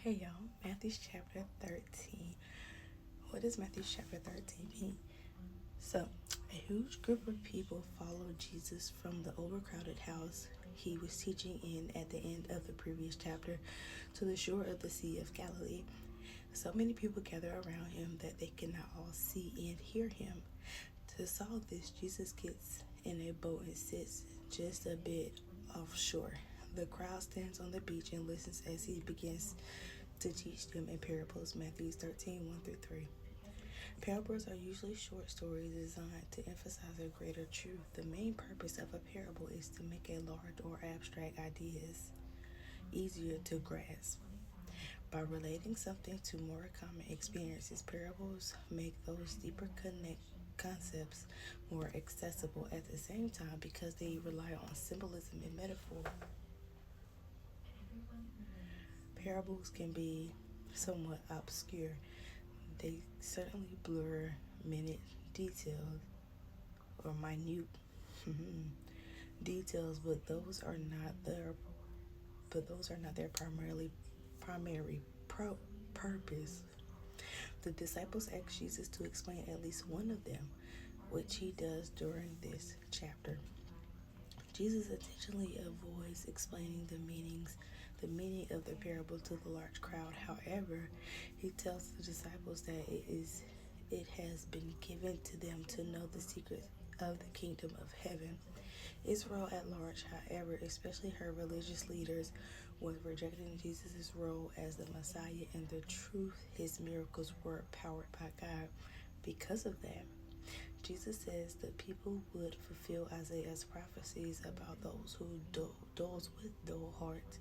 Hey y'all, Matthew's chapter 13. What does Matthew's chapter 13 mean? So, a huge group of people followed Jesus from the overcrowded house he was teaching in at the end of the previous chapter to the shore of the Sea of Galilee. So many people gather around him that they cannot all see and hear him. To solve this, Jesus gets in a boat and sits just a bit offshore. The crowd stands on the beach and listens as he begins to teach them in parables. Matthew 13, 1 through 3. Parables are usually short stories designed to emphasize a greater truth. The main purpose of a parable is to make a large or abstract ideas easier to grasp. By relating something to more common experiences, parables make those deeper concepts more accessible at the same time because they rely on symbolism and metaphor. Parables can be somewhat obscure. They certainly blur minute details or minute details, but those are not their primary purpose. The disciples asked Jesus to explain at least one of them, which he does during this chapter. Jesus intentionally avoids explaining the meaning of the parable to the large crowd. However, he tells the disciples that it has been given to them to know the secrets of the kingdom of heaven. Israel at large, however, especially her religious leaders, was rejecting Jesus' role as the Messiah and the truth his miracles were powered by God. Because of that, Jesus says that people would fulfill Isaiah's prophecies about those those with dull hearts,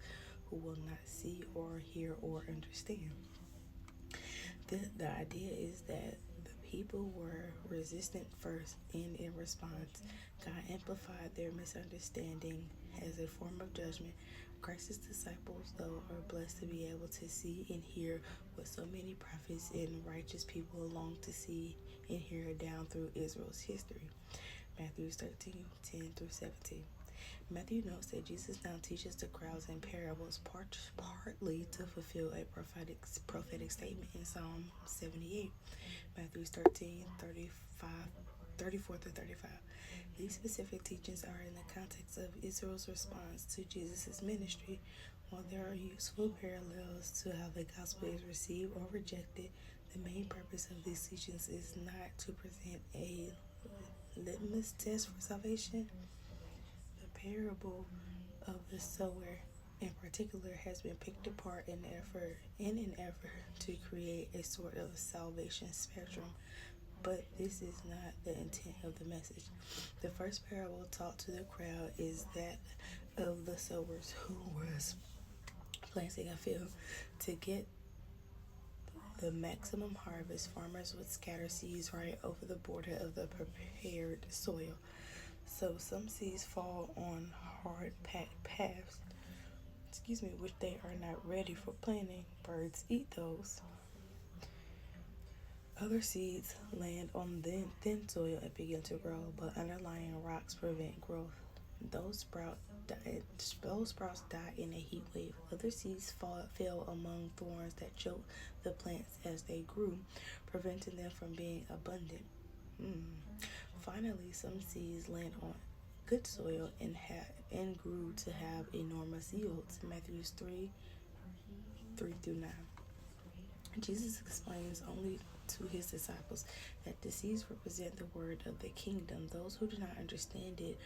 who will not see or hear or understand. The idea is that the people were resistant first, and in response, God amplified their misunderstanding as a form of judgment. Christ's disciples, though, are blessed to be able to see and hear what so many prophets and righteous people long to see and hear down through Israel's history. Matthew 13, 10 through 17. Matthew notes that Jesus now teaches the crowds in parables partly to fulfill a prophetic statement in Psalm 78, Matthew 13, 34 through 35. These specific teachings are in the context of Israel's response to Jesus' ministry. While there are useful parallels to how the gospel is received or rejected, the main purpose of these teachings is not to present a litmus test for salvation. The parable of the sower in particular has been picked apart in an effort to create a sort of salvation spectrum, but this is not the intent of the message. The first parable taught to the crowd is that of the sowers who was planting a field. To get the maximum harvest, farmers would scatter seeds right over the border of the prepared soil. So some seeds fall on hard packed paths, which they are not ready for planting. Birds eat those. Other seeds land on thin soil and begin to grow, but underlying rocks prevent growth. Those sprouts die in a heat wave. Other seeds fell among thorns that choked the plants as they grew, preventing them from being abundant. Finally, some seeds land on good soil and grew to have enormous yields. Matthew 3, 3 through 9. Jesus explains only to his disciples that the seeds represent the word of the kingdom. Those who do not understand it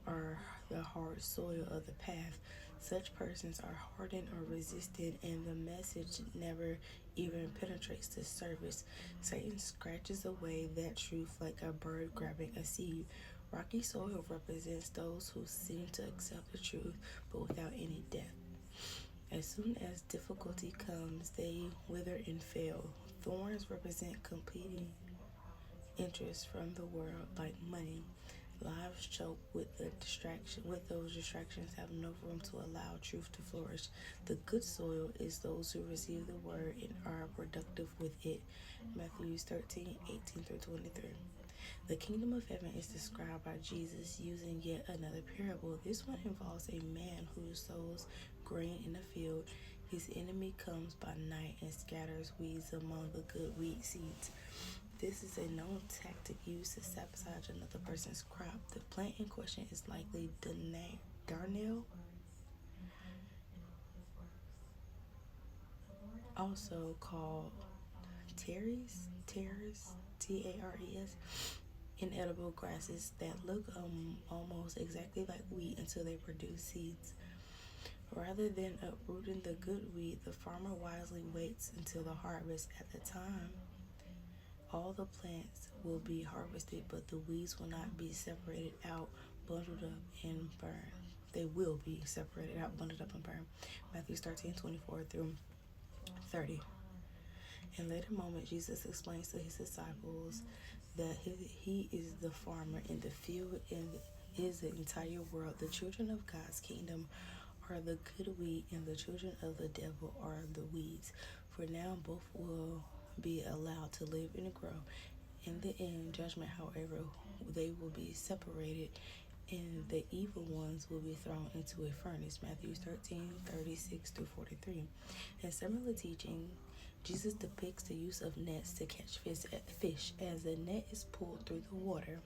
are the hard soil of the path. Such persons are hardened or resistant, and the message never even penetrates the surface. Satan scratches away that truth like a bird grabbing a seed. Rocky soil represents those who seem to accept the truth, but without any depth. As soon as difficulty comes, they wither and fail. Thorns represent competing interests from the world, like money. Lives choke with those distractions have no room to allow truth to flourish. The good soil is those who receive the word and are productive with it. Matthew 13, 18 through 23. The kingdom of heaven is described by Jesus using yet another parable. This one involves a man who sows grain in a field. His enemy comes by night and scatters weeds among the good wheat seeds. This is a known tactic used to sabotage another person's crop. The plant in question is likely darnel, also called tares, Tares, inedible grasses that look almost exactly like wheat until they produce seeds. Rather than uprooting the good wheat, the farmer wisely waits until the harvest. At the time, all the plants will be harvested, but the weeds will not be separated out, bundled up, and burned. They will be separated out, bundled up, and burned. Matthew 13:24-30. In later moments, Jesus explains to his disciples that he is the farmer in the field and is the entire world. The children of God's kingdom are the good wheat, and the children of the devil are the weeds. For now, both will be allowed to live and grow. In the end, judgment, however, they will be separated, and the evil ones will be thrown into a furnace. Matthew 13:36-43. In similar teaching, Jesus depicts the use of nets to catch fish. As the net is pulled through the water,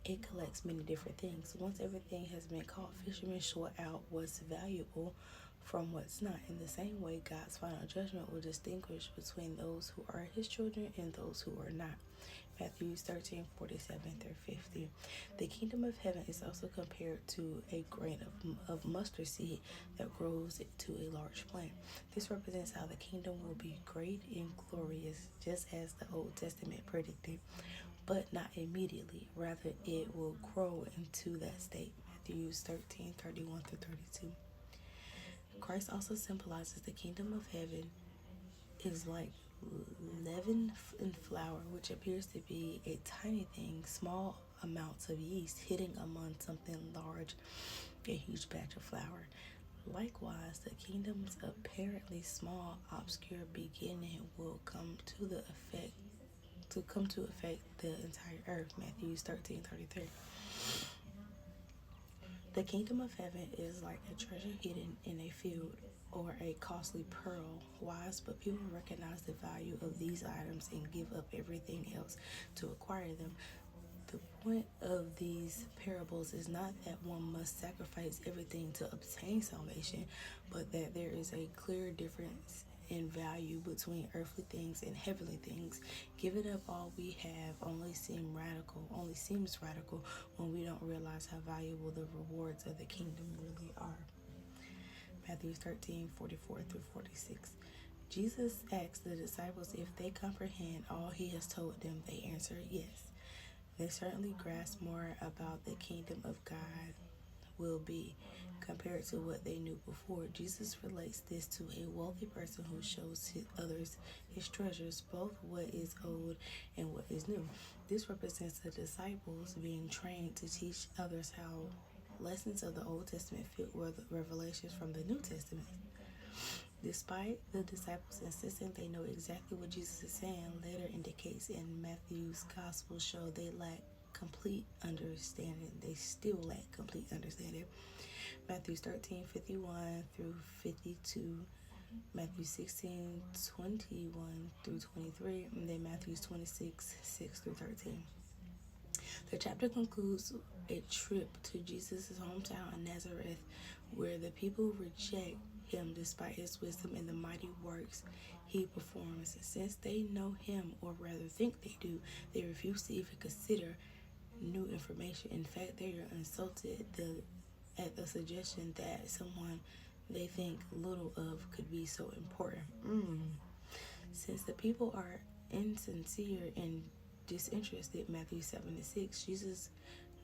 it collects many different things. Once everything has been caught, fishermen sort out what's valuable from what's not. In the same way, God's final judgment will distinguish between those who are his children and those who are not. Matthew 13:47-50. The kingdom of heaven is also compared to a grain of mustard seed that grows to a large plant. This represents how the kingdom will be great and glorious, just as the Old Testament predicted, but not immediately. Rather, it will grow into that state. Matthew 13:31-32. Christ also symbolizes the kingdom of heaven is like leaven and flour, which appears to be a tiny thing, small amounts of yeast hidden among something large, a huge batch of flour. Likewise, the kingdom's apparently small, obscure beginning will come to affect the entire earth. Matthew 13:33. The kingdom of heaven is like a treasure hidden in a field or a costly pearl. Wise but people recognize the value of these items and give up everything else to acquire them. The point of these parables is not that one must sacrifice everything to obtain salvation, but that there is a clear difference in value between earthly things and heavenly things. Giving up all we have only seems radical when we don't realize how valuable the rewards of the kingdom really are. Matthew 13:44-46. Jesus asks the disciples if they comprehend all he has told them. They answer yes. They certainly grasp more about the kingdom of God will be compared to what they knew before. Jesus relates this to a wealthy person who shows others his treasures, both what is old and what is new. This represents the disciples being trained to teach others how lessons of the Old Testament fit with revelations from the New Testament. Despite the disciples insisting they know exactly what Jesus is saying, later indicates in Matthew's gospel show they lack complete understanding. They still lack complete understanding. Matthew 13:51-52, Matthew 16:21-23, and then Matthew 26:6-13. The chapter concludes a trip to Jesus' hometown in Nazareth, where the people reject him despite his wisdom and the mighty works he performs. Since they know him, or rather think they do, they refuse to even consider new information. In fact, they are insulted at the suggestion that someone they think little of could be so important. Since the people are insincere and disinterested, Matthew 7-6, Jesus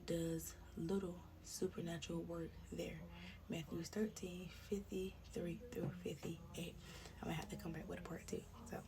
does little supernatural work there. Matthew 13:53-58. I'm gonna have to come back with a part 2. So